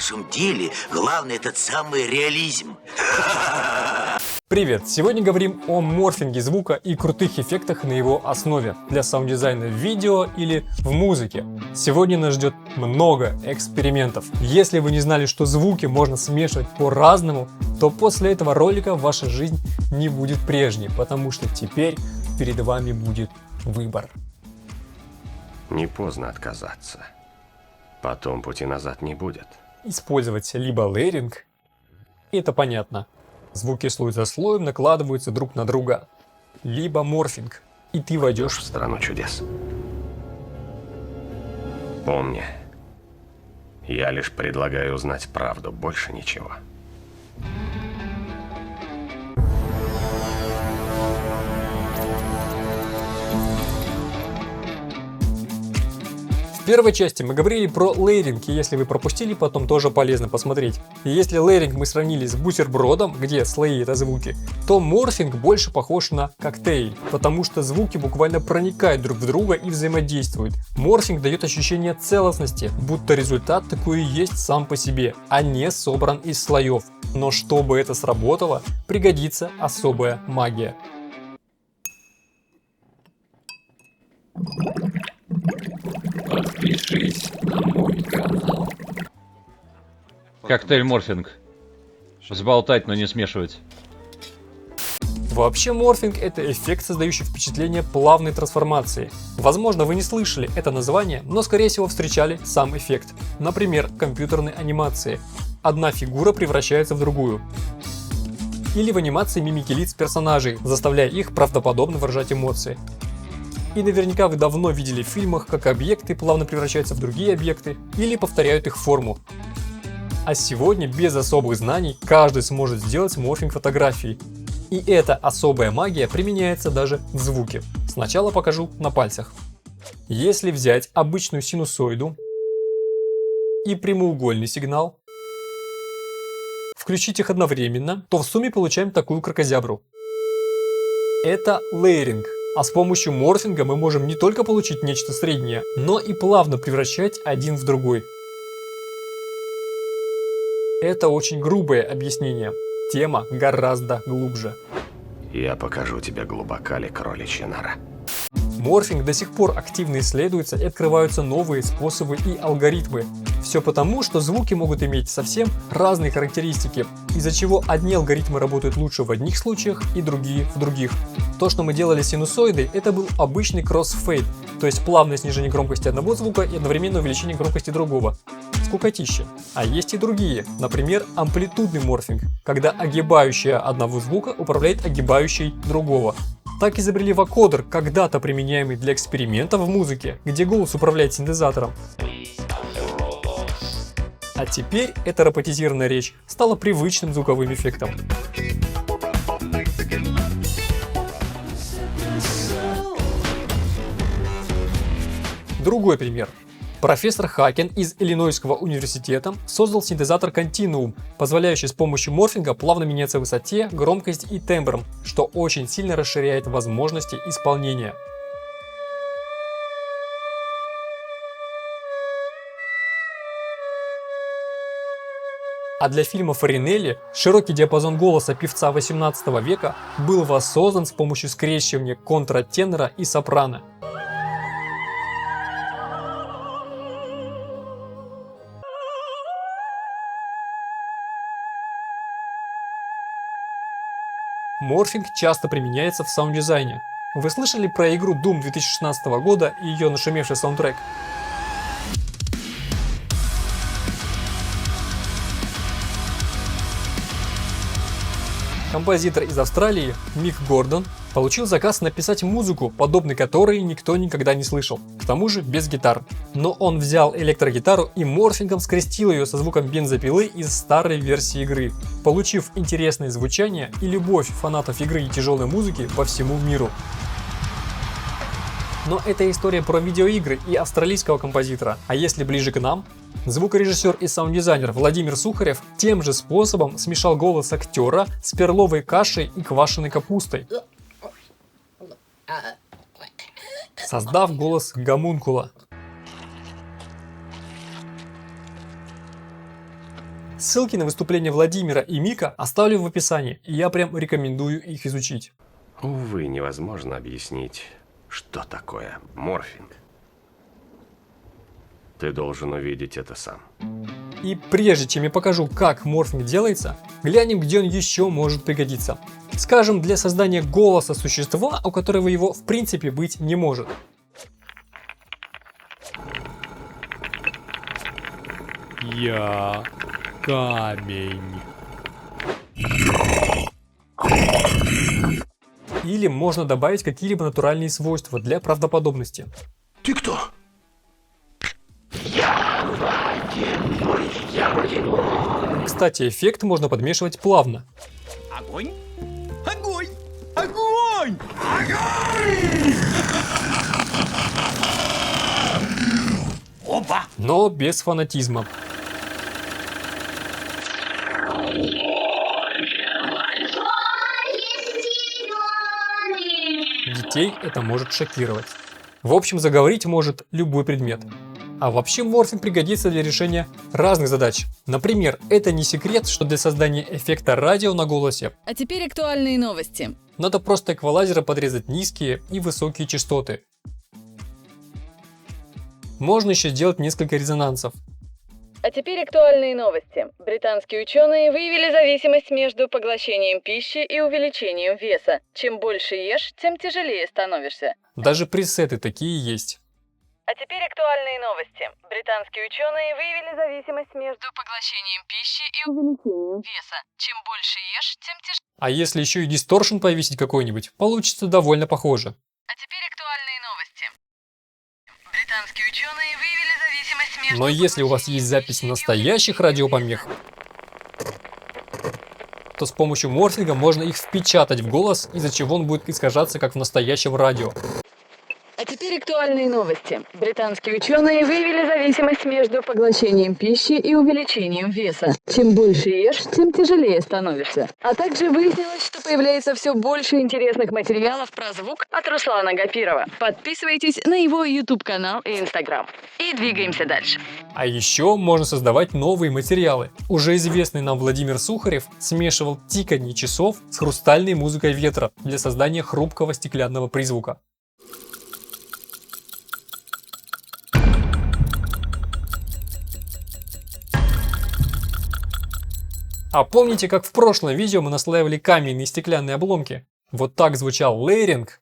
нашем деле главное этот самый реализм. Привет! Сегодня говорим о морфинге звука и крутых эффектах на его основе для саунд-дизайна в видео или в музыке. Сегодня нас ждет много экспериментов. Если вы не знали, что звуки можно смешивать по-разному, то после этого ролика ваша жизнь не будет прежней, потому что теперь перед вами будет выбор. Не поздно отказаться. Потом пути назад не будет. Использовать либо лейеринг, это понятно. Звуки слой за слоем накладываются друг на друга. Либо морфинг, и ты войдешь В страну чудес. Помни, я лишь предлагаю узнать правду, больше ничего. В первой части мы говорили про лейеринг, и если вы пропустили, потом тоже полезно посмотреть. И если лейеринг мы сравнили с бутербродом, где слои это звуки, то морфинг больше похож на коктейль, потому что звуки буквально проникают друг в друга и взаимодействуют. Морфинг дает ощущение целостности, будто результат такой и есть сам по себе, а не собран из слоев. Но чтобы это сработало, пригодится особая магия. Подпишись на мой канал. Коктейль морфинг. Взболтать, но не смешивать. Вообще морфинг — это эффект, создающий впечатление плавной трансформации. Возможно, вы не слышали это название, но скорее всего встречали сам эффект. Например, в компьютерной анимации. Одна фигура превращается в другую. Или в анимации мимики лиц персонажей, заставляя их правдоподобно выражать эмоции. И наверняка вы давно видели в фильмах, как объекты плавно превращаются в другие объекты или повторяют их форму. А сегодня без особых знаний каждый сможет сделать морфинг фотографии. И эта особая магия применяется даже в звуке. Сначала покажу на пальцах. Если взять обычную синусоиду и прямоугольный сигнал, включить их одновременно, то в сумме получаем такую кракозябру. Это лейеринг. А с помощью морфинга мы можем не только получить нечто среднее, но и плавно превращать один в другой. Это очень грубое объяснение. Тема гораздо глубже. Я покажу тебе, глубока ли кроличья нора. Морфинг до сих пор активно исследуется и открываются новые способы и алгоритмы. Все потому, что звуки могут иметь совсем разные характеристики, из-за чего одни алгоритмы работают лучше в одних случаях и другие в других. То, что мы делали с синусоидой, это был обычный кроссфейд, то есть плавное снижение громкости одного звука и одновременное увеличение громкости другого. Скукотища. А есть и другие, например, амплитудный морфинг, когда огибающая одного звука управляет огибающей другого. Так изобрели вокодер, когда-то применяемый для экспериментов в музыке, где голос управляет синтезатором. А теперь эта роботизированная речь стала привычным звуковым эффектом. Другой пример. Профессор Хакен из Иллинойского университета создал синтезатор Continuum, позволяющий с помощью морфинга плавно меняться в высоте, громкости и тембром, что очень сильно расширяет возможности исполнения. А для фильма Фаринелли широкий диапазон голоса певца 18 века был воссоздан с помощью скрещивания контратенора и сопрано. Морфинг часто применяется в саунд-дизайне. Вы слышали про игру Doom 2016 года и ее нашумевший саундтрек? Композитор из Австралии Мик Гордон получил заказ написать музыку, подобной которой никто никогда не слышал, к тому же без гитар. Но он взял электрогитару и морфингом скрестил ее со звуком бензопилы из старой версии игры, получив интересное звучание и любовь фанатов игры и тяжелой музыки по всему миру. Но это история про видеоигры и австралийского композитора. А если ближе к нам? Звукорежиссер и саунд-дизайнер Владимир Сухарев тем же способом смешал голос актера с перловой кашей и квашеной капустой, создав голос гомункула. Ссылки на выступления Владимира и Мика оставлю в описании, и я прям рекомендую их изучить. Увы, невозможно объяснить, что такое морфинг. Ты должен увидеть это сам. И прежде чем я покажу, как морфинг делается, глянем, где он еще может пригодиться. Скажем, для создания голоса существа, у которого его в принципе быть не может. Я камень. Или можно добавить какие-либо натуральные свойства для правдоподобности. Ты кто? Кстати, эффект можно подмешивать плавно. Огонь! Огонь! Огонь! Опа! Но без фанатизма. Детей это может шокировать. В общем, заговорить может любой предмет. А вообще морфинг пригодится для решения разных задач. Например, это не секрет, что для создания эффекта радио на голосе А теперь актуальные новости. надо просто эквалайзера подрезать низкие и высокие частоты. Можно еще сделать несколько резонансов. А теперь актуальные новости. Британские ученые выявили зависимость между поглощением пищи и увеличением веса. Чем больше ешь, тем тяжелее становишься. Даже пресеты такие есть. А теперь актуальные новости. Британские ученые выявили зависимость между поглощением пищи и увеличением веса. Чем больше ешь, тем тяжелее. А если еще и дисторшн повесить какой-нибудь, получится довольно похоже. А теперь актуальные новости. Британские ученые выявили зависимость между... Но если у вас есть запись настоящих радиопомех, то с помощью морфинга можно их впечатать в голос, из-за чего он будет искажаться, как в настоящем радио. А теперь актуальные новости. Британские ученые выявили зависимость между поглощением пищи и увеличением веса. Чем больше ешь, тем тяжелее становишься. А также выяснилось, что появляется все больше интересных материалов про звук от Руслана Гапирова. Подписывайтесь на его YouTube-канал и Instagram. И двигаемся дальше. А еще можно создавать новые материалы. Уже известный нам Владимир Сухарев смешивал тиканье часов с хрустальной музыкой ветра для создания хрупкого стеклянного призвука. А помните, как в прошлом видео мы наслаивали каменные и стеклянные обломки? Вот так звучал лейеринг.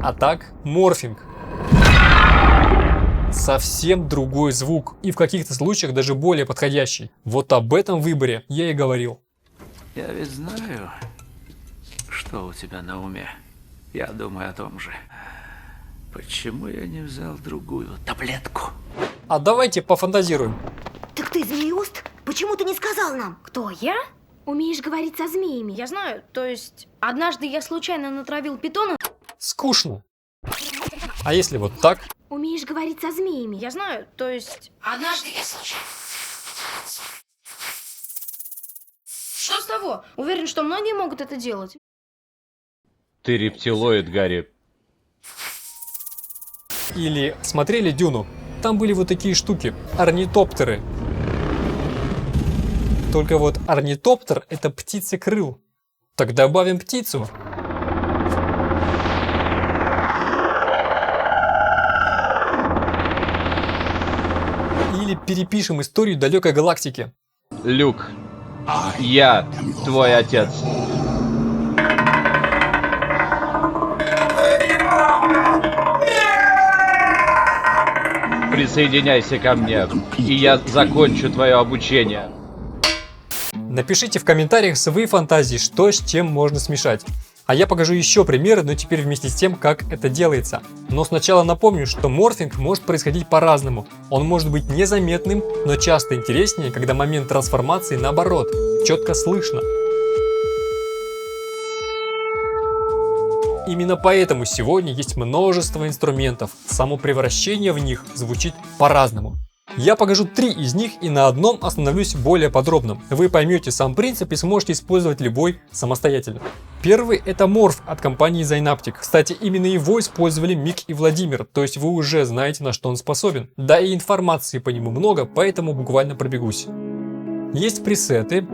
А так морфинг. Совсем другой звук и в каких-то случаях даже более подходящий. Вот об этом выборе я и говорил. Я ведь знаю, что у тебя на уме. Я думаю о том же. Почему я не взял другую таблетку? А давайте пофантазируем. Так ты змеюст? Почему ты не сказал нам? Кто, я? Умеешь говорить со змеями? Я знаю, то есть, однажды я случайно натравил питона. Скучно. А если вот так? Умеешь говорить со змеями? Я знаю, то есть, однажды я случайно... Что с того? Уверен, что многие могут это делать. Ты рептилоид, Гарри. Или смотрели Дюну? Там были вот такие штуки, орнитоптеры. Только вот орнитоптер — это птицекрыл. Так добавим птицу. Или перепишем историю далекой галактики. Люк, я твой отец. Присоединяйся ко мне, и я закончу твое обучение. Напишите в комментариях свои фантазии, что с чем можно смешать. А я покажу еще примеры, но теперь вместе с тем, как это делается. Но сначала напомню, что морфинг может происходить по-разному. Он может быть незаметным, но часто интереснее, когда момент трансформации наоборот, четко слышно. Именно поэтому сегодня есть множество инструментов. Само превращение в них звучит по-разному. Я покажу 3 из них и на одном остановлюсь более подробно. Вы поймете сам принцип и сможете использовать любой самостоятельно. Первый — это Morph от компании Zynaptic. Кстати, именно его использовали Мик и Владимир, то есть вы уже знаете, на что он способен. Да и информации по нему много, поэтому буквально пробегусь. Есть пресеты,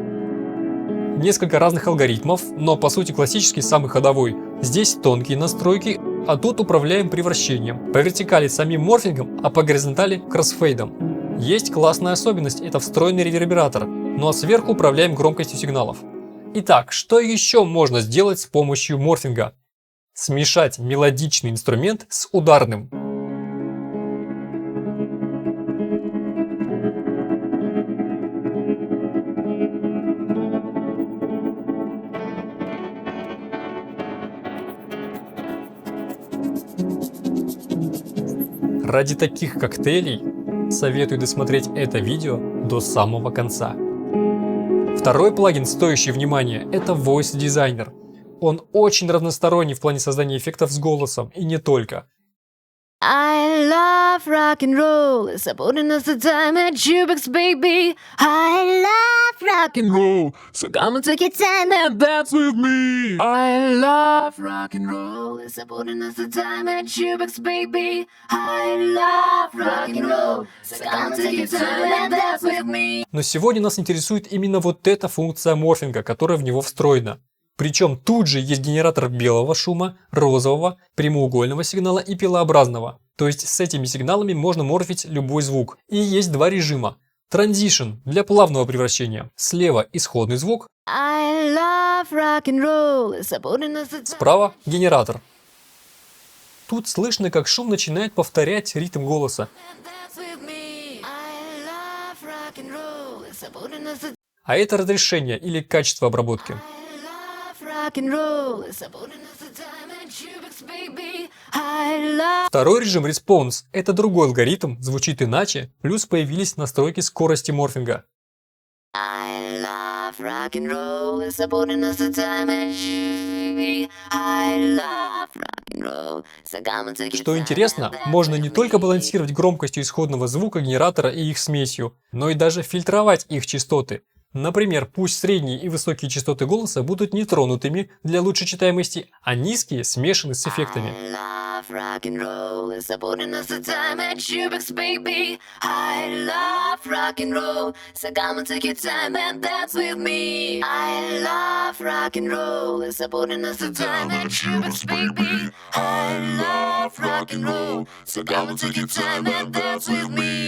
несколько разных алгоритмов, но по сути классический самый ходовой. Здесь тонкие настройки, а тут управляем превращением. По вертикали самим морфингом, а по горизонтали кроссфейдом. Есть классная особенность — это встроенный ревербератор, ну а сверху управляем громкостью сигналов. Итак, что еще можно сделать с помощью морфинга? Смешать мелодичный инструмент с ударным. Ради таких коктейлей советую досмотреть это видео до самого конца. Второй плагин, стоящий внимания, это Voice Designer. Он очень разносторонний в плане создания эффектов с голосом, и не только. I love rock and roll, it's putting us the time at jukebox, baby. I love rock and roll, so come and take your time and dance with me. I love rock and roll, it's putting us the time at jukebox, baby. I love rock and roll, so come and take your time and dance with me. Но сегодня нас интересует именно вот эта функция морфинга, которая в него встроена. Причем тут же есть генератор белого шума, розового, прямоугольного сигнала и пилообразного. То есть с этими сигналами можно морфить любой звук. И есть 2 режима. Transition для плавного превращения. Слева исходный звук. I love rock and roll, it's putting us the time. Справа генератор. Тут слышно, как шум начинает повторять ритм голоса. А это разрешение или качество обработки. Второй режим Response — это другой алгоритм, звучит иначе, плюс появились настройки скорости морфинга. Что интересно, можно не только балансировать громкостью исходного звука генератора и их смесью, но и даже фильтровать их частоты. Например, пусть средние и высокие частоты голоса будут нетронутыми для лучшей читаемости, а низкие смешаны с эффектами.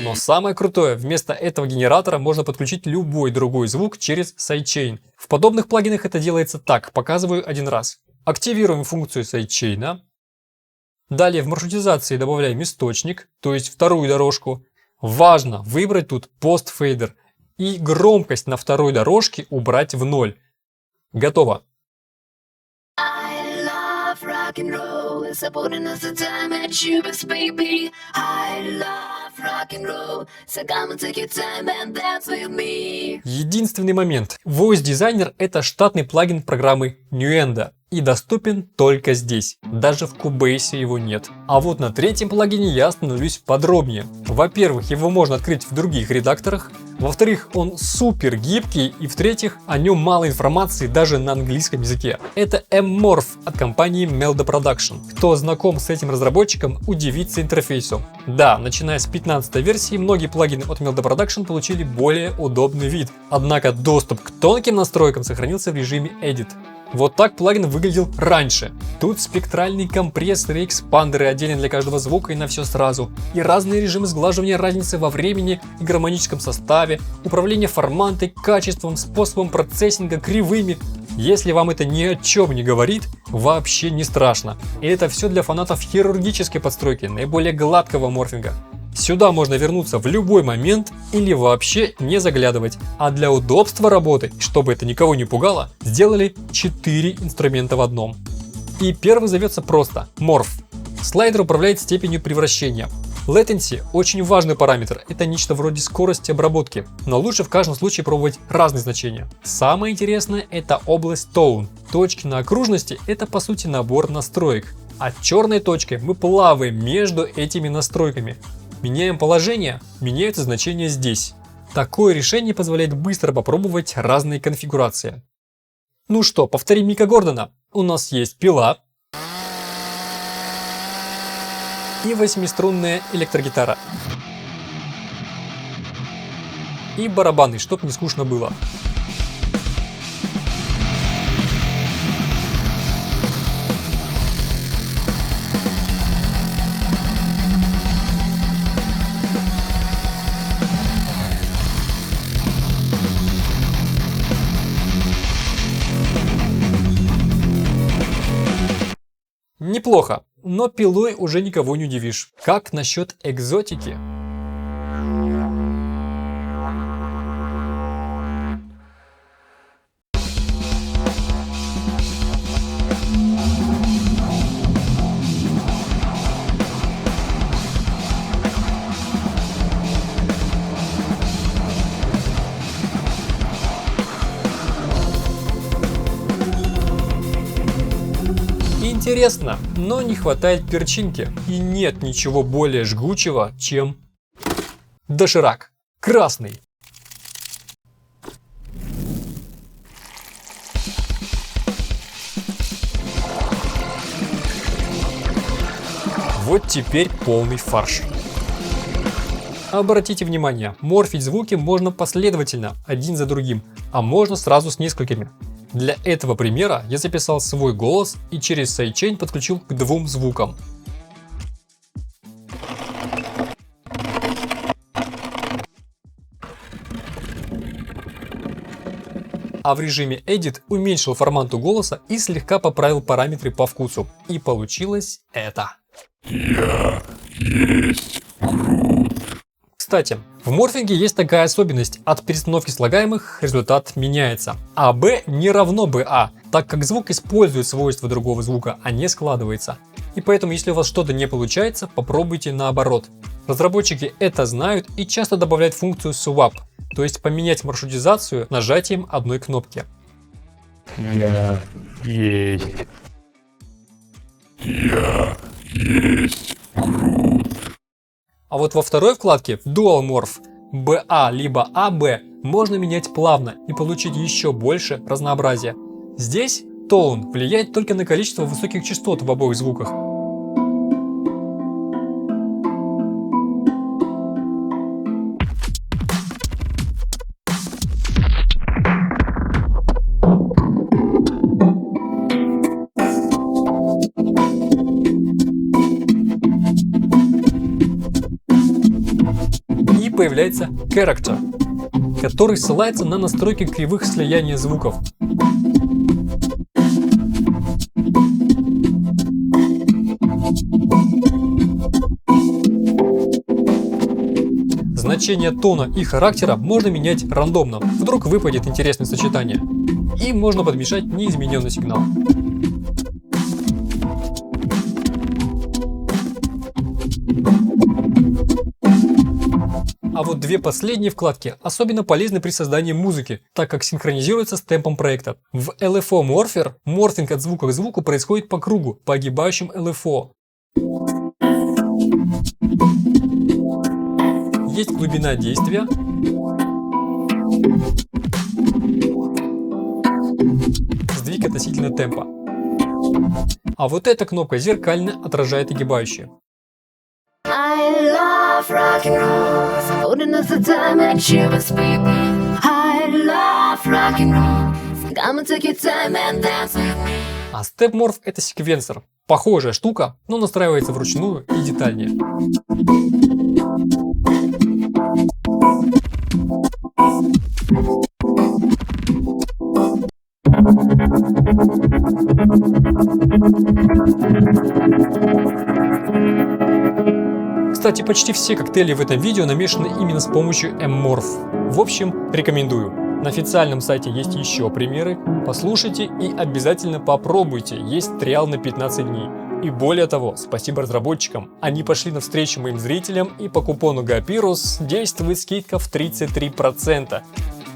Но самое крутое, вместо этого генератора можно подключить любой другой звук через сайдчейн. В подобных плагинах это делается так, показываю один раз. Активируем функцию сайдчейна. Далее в маршрутизации добавляем источник, то есть вторую дорожку. Важно выбрать тут постфейдер и громкость на второй дорожке убрать в 0. Готово. Единственный момент. Voice Designer — это штатный плагин программы Nuendo и доступен только здесь. Даже в Cubase его нет. А вот на третьем плагине я остановлюсь подробнее. Во-первых, его можно открыть в других редакторах. Во-вторых, он супер гибкий. И в-третьих, о нем мало информации даже на английском языке. Это M-Morph от компании Melda Production. Кто знаком с этим разработчиком, удивится интерфейсу. Да, начиная с 15-й версии, многие плагины от Melda Production получили более удобный вид. Однако доступ к тонким настройкам сохранился в режиме Edit. Вот так плагин выглядел раньше. Тут спектральные компрессоры и экспандеры отдельно для каждого звука и на все сразу. И разные режимы сглаживания разницы во времени и гармоническом составе, управление формантой, качеством, способом процессинга, кривыми. Если вам это ни о чем не говорит, вообще не страшно. И это все для фанатов хирургической подстройки, наиболее гладкого морфинга. Сюда можно вернуться в любой момент или вообще не заглядывать. А для удобства работы, чтобы это никого не пугало, сделали 4 инструмента в одном. И первый зовется просто Morph. Слайдер управляет степенью превращения. Latency – очень важный параметр, это нечто вроде скорости обработки, но лучше в каждом случае пробовать разные значения. Самое интересное – это область Tone. Точки на окружности – это по сути набор настроек. А черной точкой мы плаваем между этими настройками. Меняем положение, меняются значения здесь. Такое решение позволяет быстро попробовать разные конфигурации. Ну что, повторим Мика Гордона. У нас есть пила и 8-струнная электрогитара. И барабаны, чтоб не скучно было. Неплохо, но пилой уже никого не удивишь. Как насчет экзотики? Интересно, но не хватает перчинки. И нет ничего более жгучего, чем доширак. Красный. Вот теперь полный фарш. Обратите внимание, морфить звуки можно последовательно, один за другим, а можно сразу с несколькими. Для этого примера я записал свой голос и через сайдчейн подключил к 2 звукам. А в режиме Edit уменьшил формату голоса и слегка поправил параметры по вкусу. И получилось это. Я есть Грут. Кстати, в морфинге есть такая особенность: от перестановки слагаемых результат меняется. А B не равно BA, так как звук использует свойства другого звука, а не складывается. И поэтому, если у вас что-то не получается, попробуйте наоборот. Разработчики это знают и часто добавляют функцию swap, то есть поменять маршрутизацию нажатием одной кнопки. Я есть. Я есть Грут. А вот во второй вкладке Dual Morph BA либо AB можно менять плавно и получить еще больше разнообразия. Здесь Tone влияет только на количество высоких частот в обоих звуках. Появляется Character, который ссылается на настройки кривых слияния звуков. Значение тона и характера можно менять рандомно, вдруг выпадет интересное сочетание. И можно подмешать неизмененный сигнал. А вот 2 последние вкладки особенно полезны при создании музыки, так как синхронизируются с темпом проекта. В LFO Morpher морфинг от звука к звуку происходит по кругу, по огибающим LFO. Есть глубина действия, сдвиг относительно темпа. А вот эта кнопка зеркально отражает огибающие. I love rock and roll, holding us the time and shivers, baby. I love rock and roll, come and take your time and dance with me. А Step Morph — это секвенсор. Похожая штука, но настраивается вручную и детальнее. Кстати, почти все коктейли в этом видео намешаны именно с помощью M-Morph. В общем, рекомендую. На официальном сайте есть еще примеры. Послушайте и обязательно попробуйте. Есть триал на 15 дней. И более того, спасибо разработчикам. Они пошли навстречу моим зрителям, и по купону GAPIRUS действует скидка в 33%.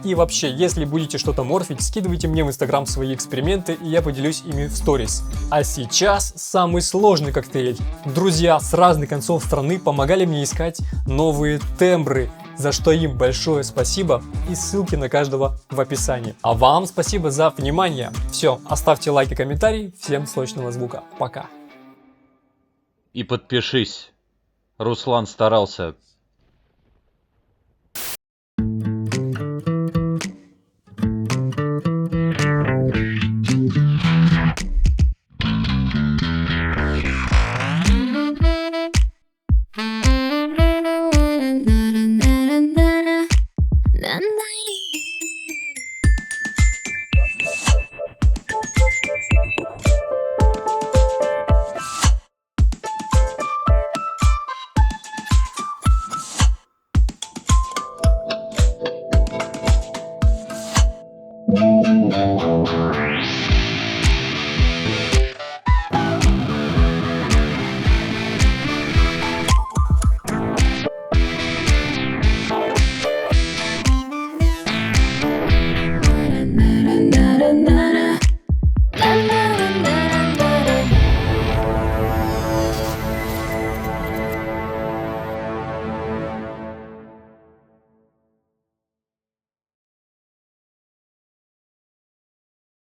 И вообще, если будете что-то морфить, скидывайте мне в инстаграм свои эксперименты, и я поделюсь ими в сторис. А сейчас самый сложный коктейль. Друзья с разных концов страны помогали мне искать новые тембры, за что им большое спасибо, и ссылки на каждого в описании. А вам спасибо за внимание. Все, оставьте лайк и комментарий. Всем сочного звука. Пока. И подпишись. Руслан старался.